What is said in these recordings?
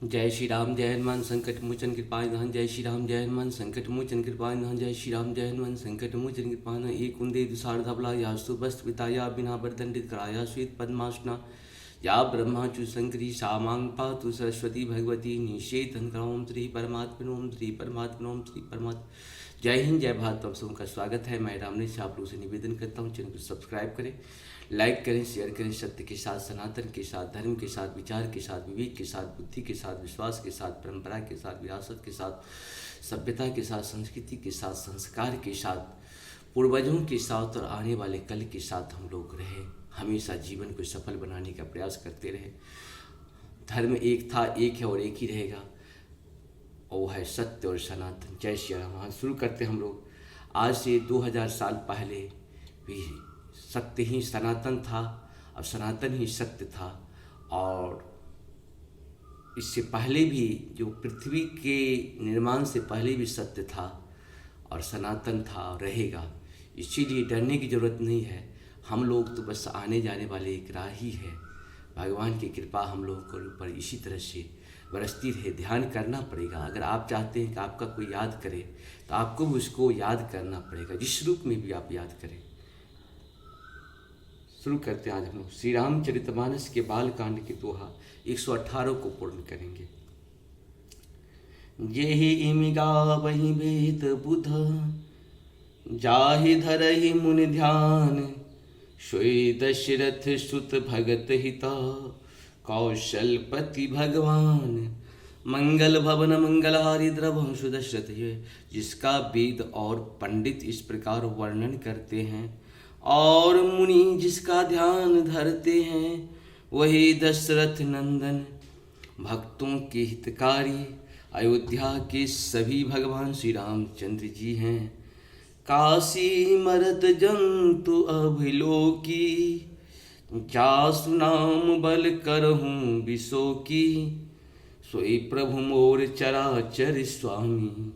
जय श्री राम जय हनुमान संकट मोचन कृपानिधान। जय श्री राम जय हनुमान संकट मोचन कृपानिधान। जय श्री राम जय हनुमान संकट मोचन कृपानिधान। एक कुंदे दुसार धवला यास्तु वस्त्र पिताया बिना वरदंडित कराया श्वेत पद्मासना या ब्रह्माचु शंकरी सामांग पातु सरस्वती भगवती निषेधन ओम श्री परमात्मा ओम श्री परमात्मा ओम श्री परमात्मा। जय हिंद जय भारत। आप सबका स्वागत है। मैं रामनेश से आप लोगों से निवेदन करता हूँ चैनल को सब्सक्राइब करें, लाइक करें, शेयर करें। सत्य के साथ, सनातन के साथ, धर्म के साथ, विचार के साथ, विवेक के साथ, बुद्धि के साथ, विश्वास के साथ, परंपरा के साथ, विरासत के साथ, सभ्यता के साथ, संस्कृति के साथ, संस्कार के साथ, पूर्वजों के साथ और आने वाले कल के साथ हम लोग रहे। हमेशा जीवन को सफल बनाने का प्रयास करते रहे। धर्म एक था, एक है और एक ही रहेगा, और वो है सत्य और सनातन। जय श्री राम। हाँ, शुरू करते हम लोग। आज से 2000 साल पहले भी सत्य ही सनातन था और सनातन ही सत्य था, और इससे पहले भी जो पृथ्वी के निर्माण से पहले भी सत्य था और सनातन था और रहेगा। इसीलिए डरने की ज़रूरत नहीं है। हम लोग तो बस आने जाने वाले एक राही है। भगवान की कृपा हम लोगों के ऊपर इसी तरह से बरसती रहे। ध्यान करना पड़ेगा। अगर आप चाहते हैं कि आपका कोई याद करे तो आपको भी उसको याद करना पड़ेगा, जिस रूप में भी आप याद करें। शुरू करते हैं। आज हम लोग श्री रामचरितमानस के बाल कांड के दोहा 118 को पूर्ण करेंगे। जेहि इमिगा वही वेद बुध, जाहि धरहि मुनि ध्यान, सोई दशरथ सुत भगत हिता, कौशलपति भगवान। मंगल भवन मंगलहारी द्रवंश दशरथ। ये जिसका वेद और पंडित इस प्रकार वर्णन करते हैं और मुनि जिसका ध्यान धरते हैं, वही दशरथ नंदन भक्तों के हितकारी अयोध्या के सभी भगवान श्री रामचंद्र जी हैं। काशी मरत जंतु अभिलोकी, जासु नाम बल करहूँ विशो की, सोई प्रभु मोर चराचर स्वामी,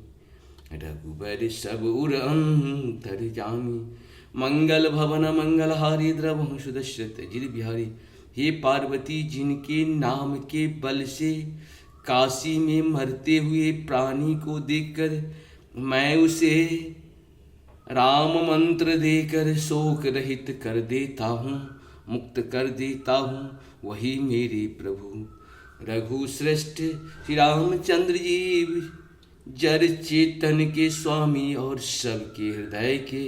रघुबर सब उर अंतर जामी। मंगल भवन मंगलहारी द्रवंश दशरथ जिर बिहारी। हे पार्वती, जिनके नाम के बल से काशी में मरते हुए प्राणी को देखकर मैं उसे राम मंत्र देकर शोक रहित कर देता हूँ, मुक्त कर देता हूँ, वही मेरे प्रभु रघु श्रेष्ठ श्री रामचंद्र जी जड़ चेतन के स्वामी और सबके हृदय के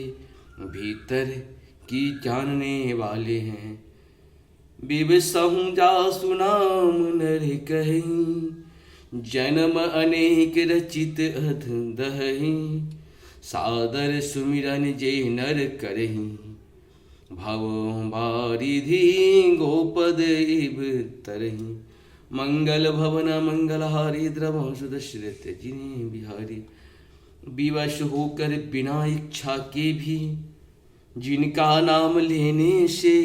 भीतर की जानने वाले हैं। बिबसहु जासु नाम नर कहीं, जन्म अनेक रचित अध दहि, सादर सुमिरन जे नर करही, भव बारिधि गोपद इव तरही। मंगल भवन मंगलहारी द्रवंश दशरथ जिने बिहारी। विवश होकर बिना इच्छा के भी जिनका नाम लेने से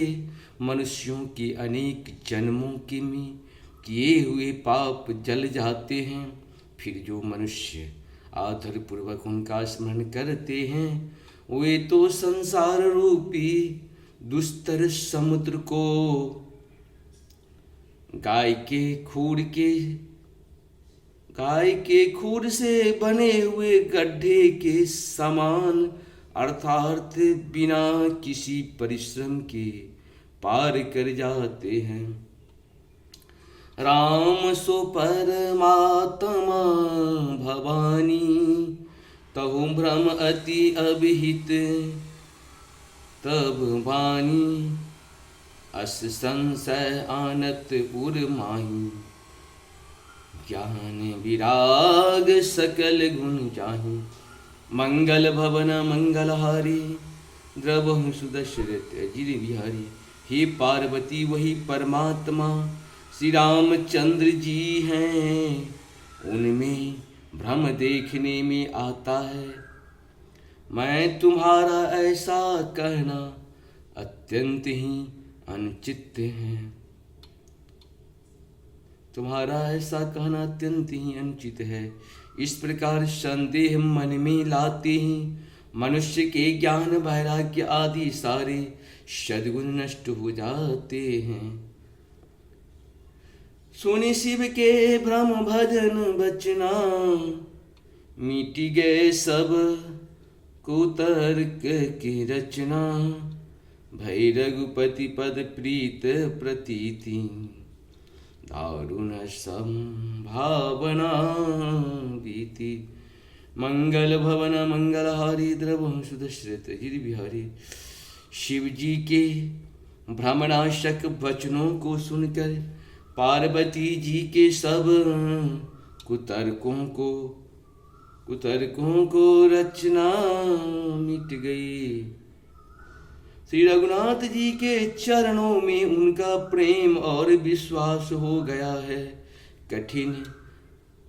मनुष्यों के अनेक जन्मों के में किए हुए पाप जल जाते हैं, फिर जो मनुष्य आदर पूर्वक उनका स्मरण करते हैं, वे तो संसार रूपी दुस्तर समुद्र को गाय के खूर से बने हुए गड्ढे के समान, अर्थात बिना किसी परिश्रम के पार कर जाते हैं। राम सो परमात्मा भवानी, तहु भ्रम अति अभिहित तब वाणी, अस संशय आनत उर माही, ज्ञान विराग सकल गुण जाहि। मंगल भवन मंगलहारी द्रवंश दशरथ जिर बिहारी। हे पार्वती, वही परमात्मा श्री रामचंद्र जी हैं, उनमें भ्रम देखने में आता है। मैं तुम्हारा ऐसा कहना अत्यंत ही अनुचित है। तुम्हारा ऐसा कहना अत्यंत ही अनुचित है। इस प्रकार संदेह मन में लाते ही मनुष्य के ज्ञान वैराग्य आदि सारे सद्गुण नष्ट हो जाते हैं। सुनि शिव के भ्रम भजन बचना, मिट गए सब कुतर्क की रचना। भई रघुपति पद प्रीत प्रतीति, दारुण संभावना बीती। मंगल भवन मंगलहारी द्रवंशु दशरथ गिरि बिहारी। शिव जी के भ्रमणाशक वचनों को सुनकर पार्वती जी के सब कुतर्कों को रचना मिट गई। श्री रघुनाथ जी के चरणों में उनका प्रेम और विश्वास हो गया है। कठिन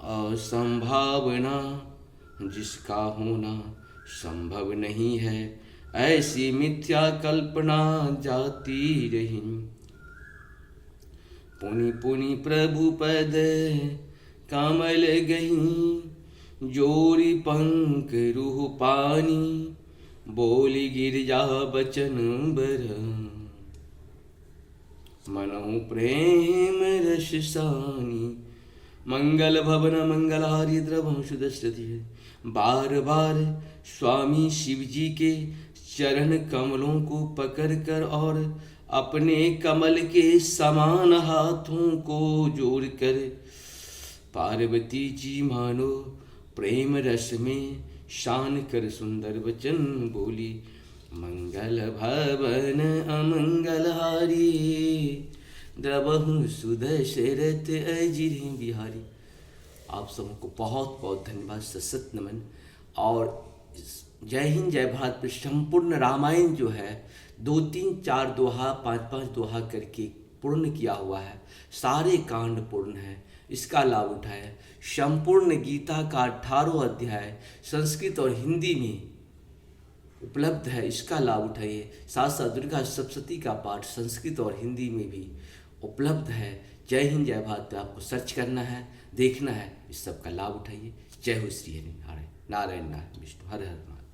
असंभावना जिसका होना संभव नहीं है, ऐसी मिथ्या कल्पना जाती रही। पुनि पुनि प्रभु पद कमल गई, जोरी पंख रूह पानी। बोली गिरजा बचन बर, मनो प्रेम रस सानी। मंगल भवन मंगलहारी द्रवंशु दशरथ। बार बार स्वामी शिव जी के चरण कमलों को पकड़कर और अपने कमल के समान हाथों को जोड़कर पार्वती जी मानो प्रेम रस में शान कर सुंदर वचन बोली। मंगल भवन अमंगलहारी, द्रवहु सुदशरथ अजिर बिहारी। आप सबको बहुत बहुत धन्यवाद, सशक्त नमन। और जय हिंद जय भारत पर संपूर्ण रामायण जो है 2-3-4 दोहा 5-5 दोहा करके पूर्ण किया हुआ है। सारे कांड पूर्ण है, इसका लाभ उठाए। संपूर्ण गीता का 18 अध्याय संस्कृत और हिंदी में उपलब्ध है, इसका लाभ उठाइए। साथ साथ दुर्गा सप्तशती का पाठ संस्कृत और हिंदी में भी उपलब्ध है। जय हिंद जय भारत पे आपको सर्च करना है, देखना है, इस सब का लाभ उठाइए। जय हो श्री हरि नारायण नारायण नारायण विष्णु, हर हर महादेव।